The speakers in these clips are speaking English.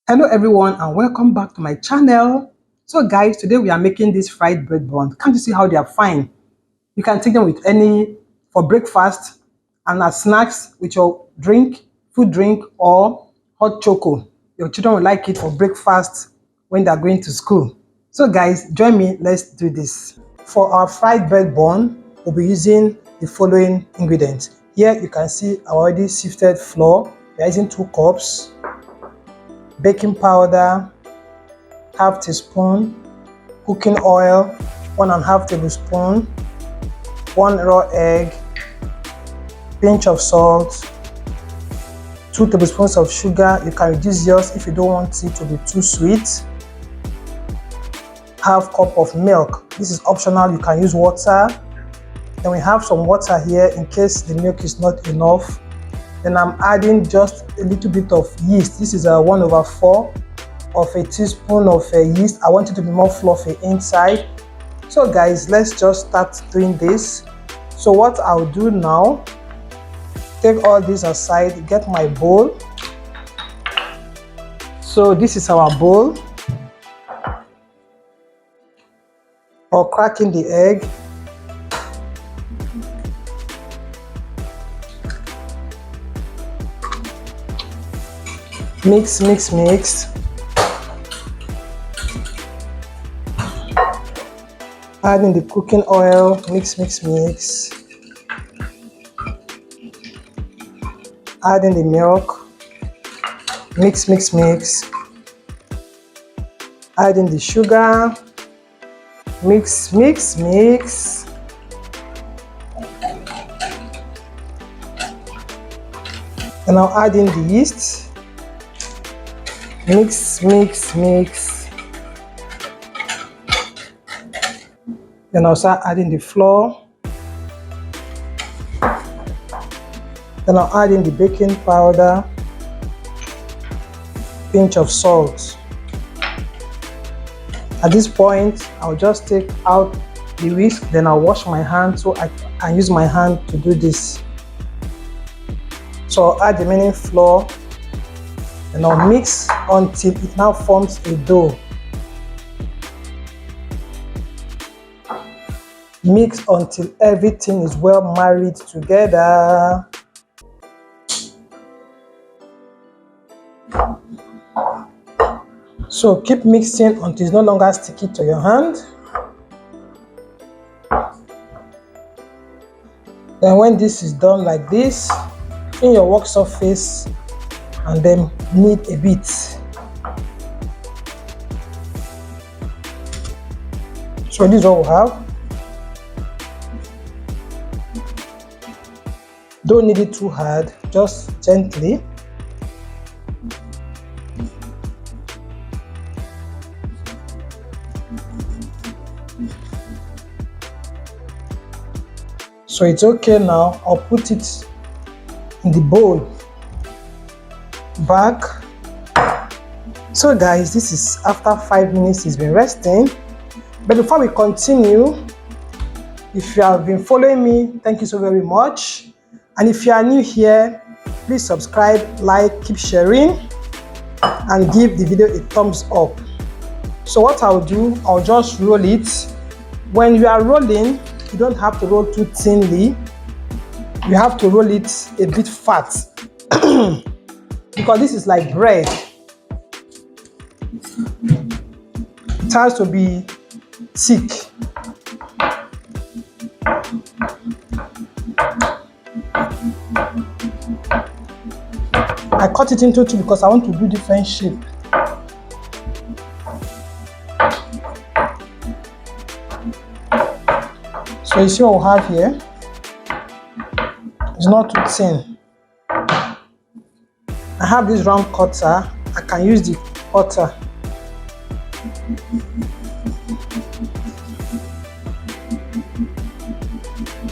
Hello everyone and welcome back to my channel. So guys, today we are making this fried bread bun. Can't you see how they are fine? You can take them with any for breakfast and as snacks with your food drink or hot choco. Your children will like it for breakfast when they are going to school. So guys, join me, let's do this. For our fried bread bun, we'll be using the following ingredients. Here you can see I already sifted flour. We are using 2 cups. Baking powder, half teaspoon, cooking oil, 1.5 tablespoon, 1 raw egg, pinch of salt, 2 tablespoons of sugar. You can reduce yours if you don't want it to be too sweet. Half cup of milk. This is optional, you can use water. Then we have some water here in case the milk is not enough. Then I'm adding just a little bit of yeast. This is a 1/4 of a teaspoon of yeast. I want it to be more fluffy inside. So guys, let's just start doing this. So what I'll do now, take all this aside, get my bowl. So this is our bowl. Or cracking the egg. Mix, mix, mix. Adding the cooking oil, mix, mix, mix. Adding the milk, mix, mix, mix. Adding the sugar, mix, mix, mix. And now adding the yeast. Mix, mix, mix. Then I'll start adding the flour. Then I'll add in the baking powder, pinch of salt. At this point, I'll just take out the whisk, then I'll wash my hand so I can use my hand to do this. So I'll add the remaining flour. And I'll mix until it now forms a dough. Mix until everything is well married together. So keep mixing until it's no longer sticky to your hand. Then when this is done like this, clean your work surface and then knead a bit. So this is what we have. Don't knead it too hard, just gently. So it's okay now. I'll put it in the bowl. Back. So guys, this is after 5 minutes it's been resting. But before we continue, if you have been following me, thank you so very much. And if you are new here, please subscribe, like, keep sharing, and give the video a thumbs up. So what I'll do, I'll just roll it. When you are rolling, you don't have to roll too thinly. You have to roll it a bit fat. Because this is like bread. It has to be thick. I cut it into 2 because I want to do different shape. So you see what we have here? It's not too thin. I have this round cutter. I can use the cutter.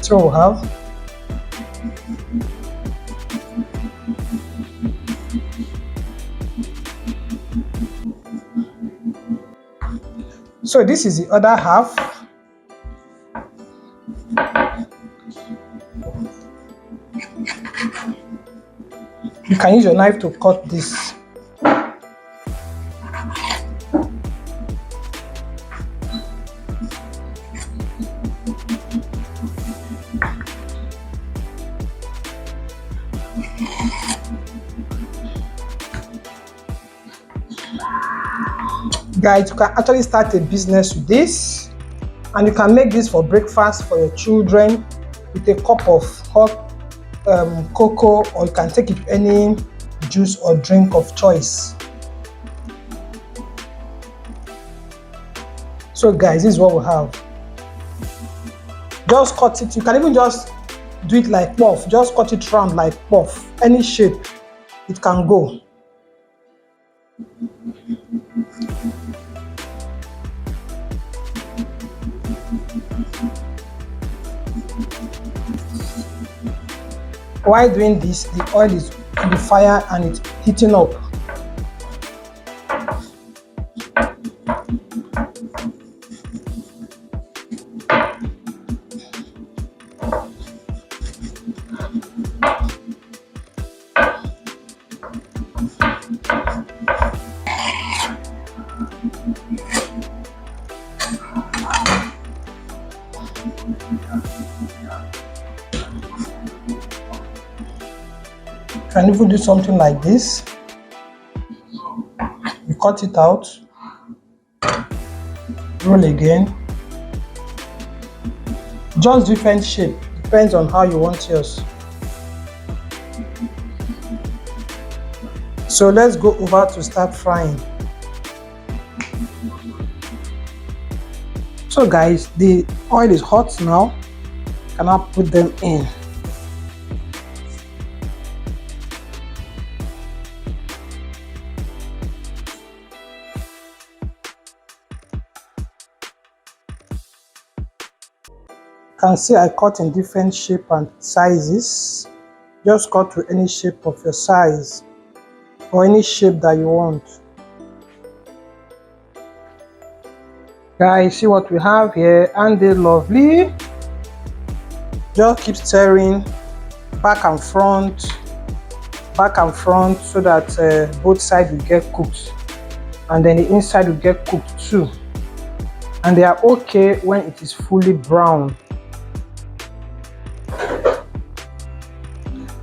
So we have. So this is the other half. You can use your knife to cut this. Guys, you can actually start a business with this, and you can make this for breakfast for your children with a cup of hot cocoa, or you can take it any juice or drink of choice. So guys, this is what we have. Just cut it. You can even just do it like puff. Just cut it round like puff. Any shape it can go. While doing this, the oil is on the fire and it's heating up. You can even do something like this. You cut it out, roll again. Just different shape, depends on how you want yours. So let's go over to start frying. So guys, the oil is hot now. You can now put them in. You can see I cut in different shape and sizes. Just cut to any shape of your size or any shape that you want. Guys, see what we have here, and they're lovely. Just keep stirring back and front, so that both sides will get cooked, and then the inside will get cooked too. And they are okay when it is fully brown.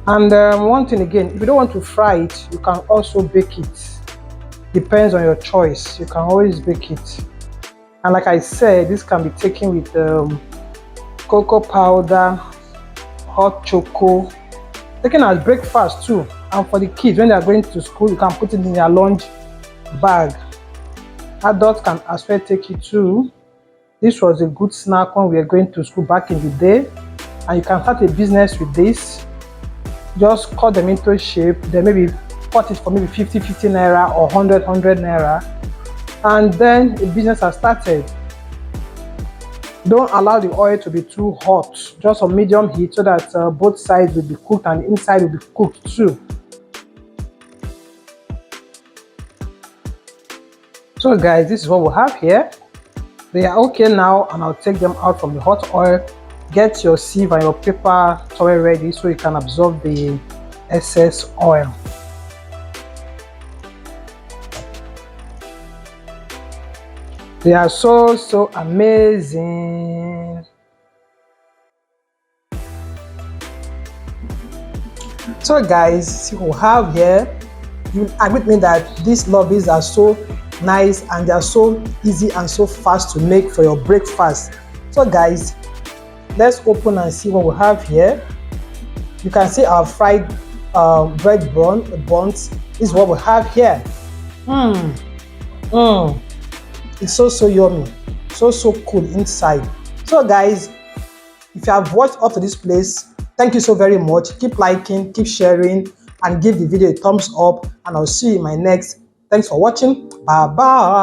And one thing again, if you don't want to fry it, you can also bake it. Depends on your choice. You can always bake it. And like I said, this can be taken with cocoa powder, hot choco, taken as breakfast too. And for the kids, when they are going to school, you can put it in their lunch bag. Adults can as well take it too. This was a good snack when we were going to school back in the day. And you can start a business with this. Just cut them into shape, then maybe cut it for maybe 50 naira or 100 naira, and then the business has started. Don't allow the oil to be too hot, just on medium heat, so that both sides will be cooked and the inside will be cooked too. So guys, this is what we have here. They are okay now, and I'll take them out from the hot oil. Get your sieve and your paper towel ready so you can absorb the excess oil. They are so amazing. So guys, see what we have here. You agree with me that these lobbies are so nice and they are so easy and so fast to make for your breakfast. So guys, let's open and see what we have here. You can see our fried bread buns. This is what we have here. It's so yummy, so cool inside. So guys, if you have watched up to this place, thank you so very much. Keep liking, keep sharing, and give the video a thumbs up, and I'll see you in my next. Thanks for watching. Bye bye.